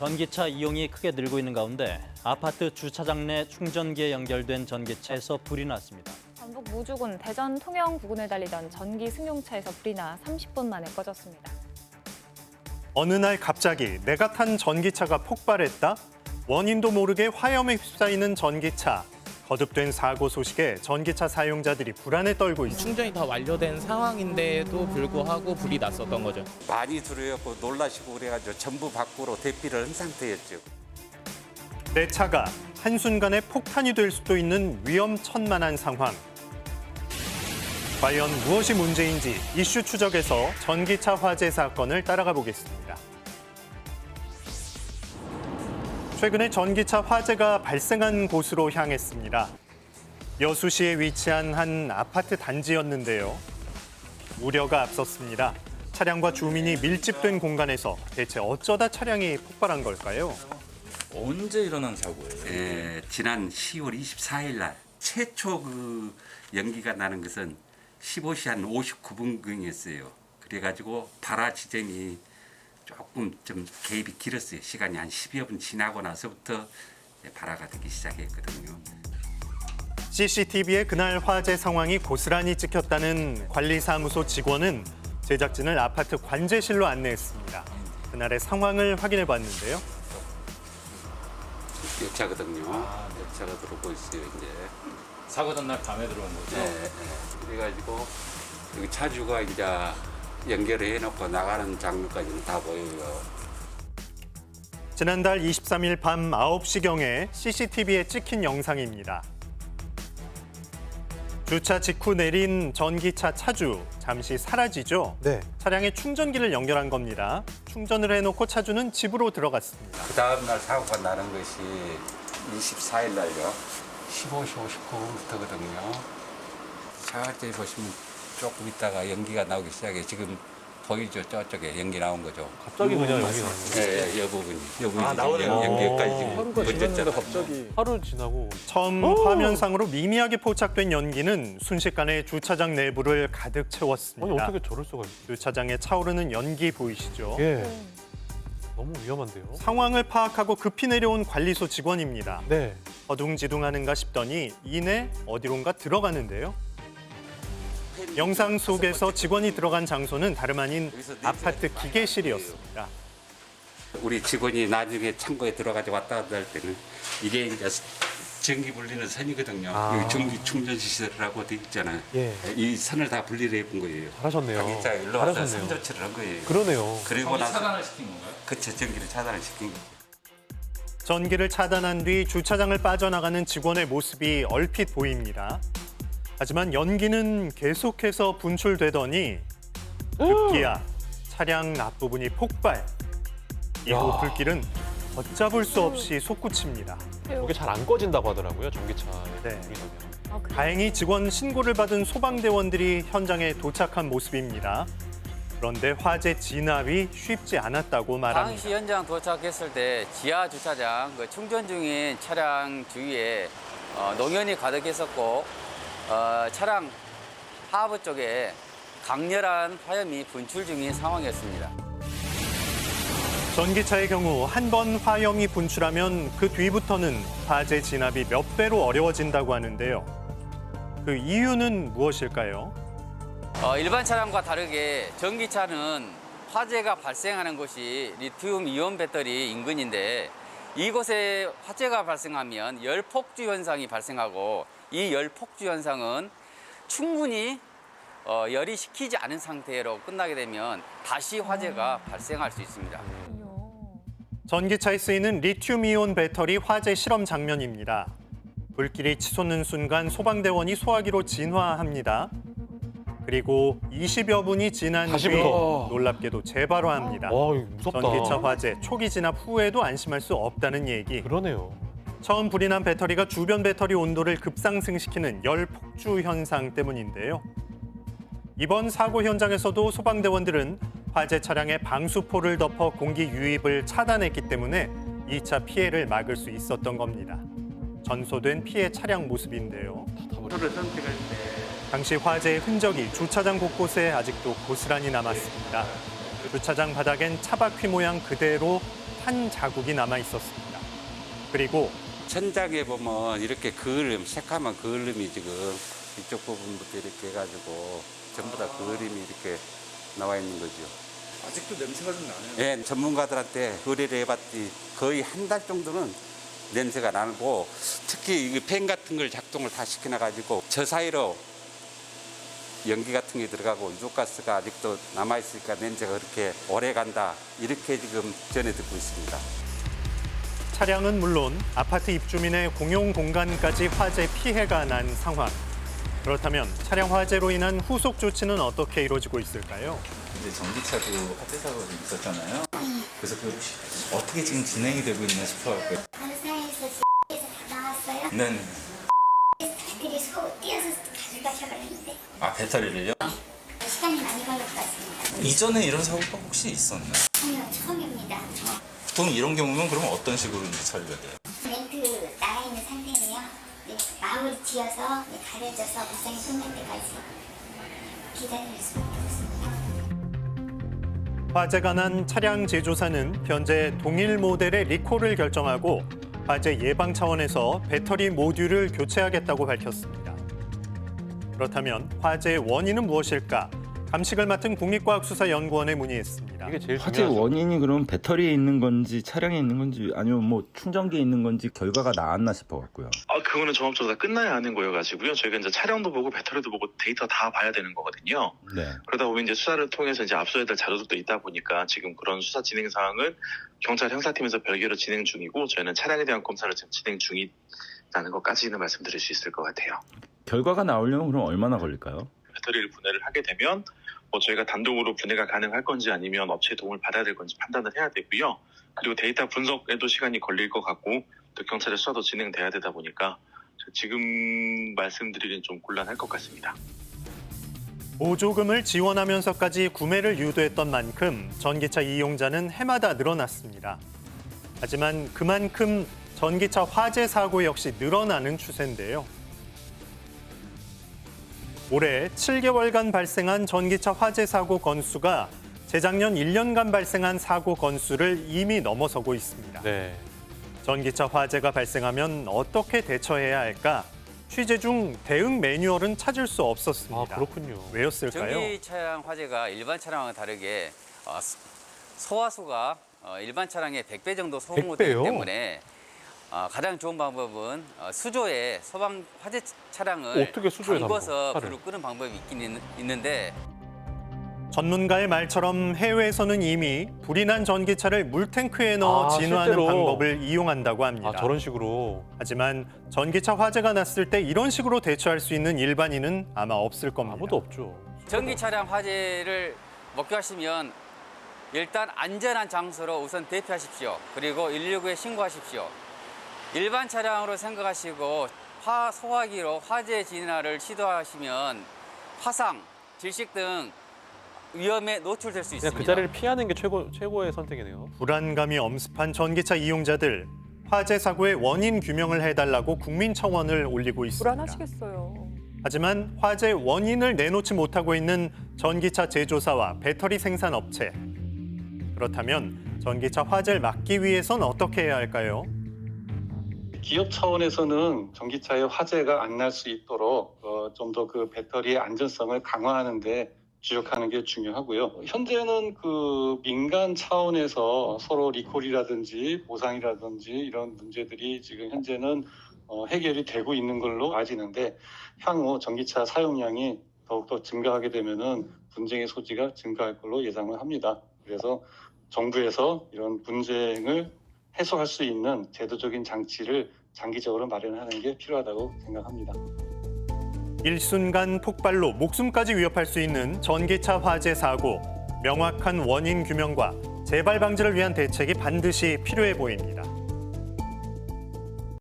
전기차 이용이 크게 늘고 있는 가운데 아파트 주차장 내 충전기에 연결된 전기차에서 불이 났습니다. 전북 무주군 대전 통영 부근을 달리던 전기 승용차에서 불이 나 30분 만에 꺼졌습니다. 어느 날 갑자기 내가 탄 전기차가 폭발했다? 원인도 모르게 화염에 휩싸이는 전기차. 거듭된 사고 소식에 전기차 사용자들이 불안에 떨고 있습니다. 충전이 다 완료된 상황인데도 불구하고 불이 났었던 거죠. 많이 들어였고 놀라시고 그래가지고 전부 밖으로 대피를 한 상태였죠. 내 차가 한순간에 폭탄이 될 수도 있는 위험천만한 상황. 과연 무엇이 문제인지 이슈 추적에서 전기차 화재 사건을 따라가 보겠습니다. 최근에 전기차 화재가 발생한 곳으로 향했습니다. 여수시에 위치한 한 아파트 단지였는데요. 우려가 앞섰습니다. 차량과 주민이 밀집된 공간에서 대체 어쩌다 차량이 폭발한 걸까요? 언제 일어난 사고예요? 지난 10월 24일 날 최초 연기가 나는 것은 15시 한 59분경이었어요. 그래가지고 발화 지점이 조금 좀 개입이 길었어요. 시간이 한 10여 분 지나고 나서부터 발화가 되기 시작했거든요. CCTV에 그날 화재 상황이 고스란히 찍혔다는 관리사무소 직원은 제작진을 아파트 관제실로 안내했습니다. 그날의 상황을 확인해 봤는데요. 역차거든요. 역차가 들어오고 있어요. 이제. 사고 전날 밤에 들어온 거죠? 네. 그래가지고 여기 차주가 이제 연결을 해놓고 나가는 장면까지는 다 보여요. 지난달 23일 밤 9시경에 CCTV에 찍힌 영상입니다. 주차 직후 내린 전기차 차주, 잠시 사라지죠? 네. 차량에 충전기를 연결한 겁니다. 충전을 해놓고 차주는 집으로 들어갔습니다. 그 다음날 사고가 나는 것이 24일 날요. 15시 59분부터거든요. 차가지 보시면 조금 있다가 연기가 나오기 시작해. 지금 보이죠? 저쪽에 연기 나온 거죠. 갑자기 그냥 여기 나는 네, 이 부분이 나오네요. 연기까지 지금 하루가 지났는데 번졌잖아요. 갑자기 하루 지나고 처음 화면상으로 미미하게 포착된 연기는 순식간에 주차장 내부를 가득 채웠습니다. 아니 어떻게 저럴 수가 있지? 주차장에 차오르는 연기 보이시죠? 예. 너무 위험한데요. 상황을 파악하고 급히 내려온 관리소 직원입니다. 네. 어둥지둥하는가 싶더니 이내 어디론가 들어가는데요. 영상 속에서 직원이 들어간 장소는 다름 아닌 아파트 기계실이었습니다. 우리 직원이 나중에 창고에 들어가서 왔다 갔다 할 때는 이게 이제 전기 불리는 선이거든요. 아. 여기 전기 충전 시설이라고 돼 있잖아요. 예. 이 선을 다 분리를 해본 거예요. 잘하셨네요. 자기자 일로 와서 잘하셨네요. 선조치를 한 거예요. 그러네요. 그리고 나서 차단을 시킨 건가요? 그쵸, 전기를 차단을 시킨 거예요. 전기를 차단한 뒤 주차장을 빠져나가는 직원의 모습이 얼핏 보입니다. 하지만 연기는 계속해서 분출되더니 급기야 차량 앞부분이 폭발. 이후 야. 불길은 걷잡을 수 없이 솟구칩니다. 이게 잘 안 꺼진다고 하더라고요. 전기차에 네. 불이 나면. 아, 그래요? 다행히 직원 신고를 받은 소방대원들이 현장에 도착한 모습입니다. 그런데 화재 진압이 쉽지 않았다고 말합니다. 당시 현장 도착했을 때 지하 주차장 충전 중인 차량 주위에 농연이 가득했었고 차량 하부 쪽에 강렬한 화염이 분출 중인 상황이었습니다. 전기차의 경우 한 번 화염이 분출하면 그 뒤부터는 화재 진압이 몇 배로 어려워진다고 하는데요. 그 이유는 무엇일까요? 일반 차량과 다르게 전기차는 화재가 발생하는 곳이 리튬 이온 배터리 인근인데 이곳에 화재가 발생하면 열폭주 현상이 발생하고 이 열폭주 현상은 충분히 열이 식히지 않은 상태로 끝나게 되면 다시 화재가 발생할 수 있습니다. 전기차에 쓰이는 리튬이온 배터리 화재 실험 장면입니다. 불길이 치솟는 순간 소방대원이 소화기로 진화합니다. 그리고 20여 분이 지난 뒤 다시부터. 놀랍게도 재발화합니다. 와, 이거 무섭다. 전기차 화재 초기 진압 후에도 안심할 수 없다는 얘기. 그러네요. 처음 불이 난 배터리가 주변 배터리 온도를 급상승시키는 열 폭주 현상 때문인데요. 이번 사고 현장에서도 소방대원들은 화재 차량에 방수포를 덮어 공기 유입을 차단했기 때문에 2차 피해를 막을 수 있었던 겁니다. 전소된 피해 차량 모습인데요. 당시 화재의 흔적이 주차장 곳곳에 아직도 고스란히 남았습니다. 주차장 바닥엔 차바퀴 모양 그대로 탄 자국이 남아 있었습니다. 그리고 천장에 보면 이렇게 그을음, 새카만 그을음이 지금 이쪽 부분부터 이렇게 해가지고 전부 다 그을음이 이렇게 나와 있는 거죠. 아직도 냄새가 좀 나네요. 예, 전문가들한테 의뢰를 해봤더니 거의 한 달 정도는 냄새가 나고, 특히 팬 같은 걸 작동을 다 시켜놔가지고 저 사이로 연기 같은 게 들어가고 유독가스가 아직도 남아있으니까 냄새가 그렇게 오래 간다, 이렇게 지금 전해 듣고 있습니다. 차량은 물론 아파트 입주민의 공용 공간까지 화재 피해가 난 상황. 그렇다면 차량 화재로 인한 후속 조치는 어떻게 이루어지고 있을까요? 이제 전기차도 화재 사고가 좀 있었잖아요. 그래서 그 어떻게 지금 진행이 되고 있나 싶어갖고요. 회사에서 다 나왔어요. 네. 그래서 뛰어서 가져가셔버렸는데 아, 배터리를요? 시간이 많이 걸릴 것 같습니다. 이전에 이런 사고가 혹시 있었나요? 아니요, 처음입니다. 보통 이런 경우면 그러면 어떤 식으로 이제 처리가 돼요? 렌트 나가 있는 상태네요. 네, 마무리 지어서 가려져서 무상이 끝날 때까지 기다릴 수밖에 없습니다. 화재가 난 차량 제조사는 현재 동일 모델의 리콜을 결정하고 화재 예방 차원에서 배터리 모듈을 교체하겠다고 밝혔습니다. 그렇다면 화재의 원인은 무엇일까? 감식을 맡은 국립과학수사연구원에 문의했습니다. 이게 제일 화재 중요하죠. 원인이 그럼 배터리에 있는 건지 차량에 있는 건지 아니면 뭐 충전기에 있는 건지 결과가 나왔나 싶어갖고요. 그거는 종합조사 끝나야 하는 거여가지고요. 저희가 이제 차량도 보고 배터리도 보고 데이터 다 봐야 되는 거거든요. 네. 그러다 보면 이제 수사를 통해서 이제 압수해야 될 자료들도 있다 보니까 지금 그런 수사 진행 사항은 경찰 형사팀에서 별개로 진행 중이고 저희는 차량에 대한 검사를 지금 진행 중이라는 것까지는 말씀드릴 수 있을 것 같아요. 결과가 나오려면 그럼 얼마나 걸릴까요? 배터리를 분해를 하게 되면 뭐 저희가 단독으로 분해가 가능할 건지 아니면 업체의 도움을 받아야 될 건지 판단을 해야 되고요. 그리고 데이터 분석에도 시간이 걸릴 것 같고 또 경찰의 수사도 진행돼야 되다 보니까 지금 말씀드리기는 좀 곤란할 것 같습니다. 보조금을 지원하면서까지 구매를 유도했던 만큼 전기차 이용자는 해마다 늘어났습니다. 하지만 그만큼 전기차 화재 사고 역시 늘어나는 추세인데요. 올해 7개월간 발생한 전기차 화재 사고 건수가 재작년 1년간 발생한 사고 건수를 이미 넘어서고 있습니다. 네. 전기차 화재가 발생하면 어떻게 대처해야 할까? 취재 중 대응 매뉴얼은 찾을 수 없었습니다. 아, 그렇군요. 왜였을까요? 전기 차량 화재가 일반 차량과 다르게 소화수가 일반 차량의 100배 정도 소모되기 100배요? 때문에 가장 좋은 방법은 수조에 소방 화재 차량을 어떻게 수조에 담궈서 담궈? 불을 끄는 방법이 있긴 있는데 전문가의 말처럼 해외에서는 이미 불이 난 전기차를 물탱크에 넣어 진화하는 실제로. 방법을 이용한다고 합니다. 아, 저런 식으로. 하지만 전기차 화재가 났을 때 이런 식으로 대처할 수 있는 일반인은 아마 없을 겁니다. 아무도 없죠. 전기 차량 화재를 목격하시면 일단 안전한 장소로 우선 대피하십시오. 그리고 119에 신고하십시오. 일반 차량으로 생각하시고 소화기로 화재 진화를 시도하시면 화상, 질식 등 위험에 노출될 수 있습니다. 그냥 그 자리를 피하는 게 최고의 선택이네요. 불안감이 엄습한 전기차 이용자들, 화재 사고의 원인 규명을 해달라고 국민청원을 올리고 있습니다. 불안하시겠어요. 하지만 화재 원인을 내놓지 못하고 있는 전기차 제조사와 배터리 생산 업체. 그렇다면 전기차 화재를 막기 위해선 어떻게 해야 할까요? 기업 차원에서는 전기차의 화재가 안 날 수 있도록 좀 더 그 배터리의 안전성을 강화하는 데 주력하는 게 중요하고요. 현재는 그 민간 차원에서 서로 리콜이라든지 보상이라든지 이런 문제들이 지금 현재는 해결이 되고 있는 걸로 알지는데 향후 전기차 사용량이 더욱더 증가하게 되면은 분쟁의 소지가 증가할 걸로 예상을 합니다. 그래서 정부에서 이런 분쟁을 해소할 수 있는 제도적인 장치를 장기적으로 마련하는 게 필요하다고 생각합니다. 일순간 폭발로 목숨까지 위협할 수 있는 전기차 화재 사고, 명확한 원인 규명과 재발 방지를 위한 대책이 반드시 필요해 보입니다.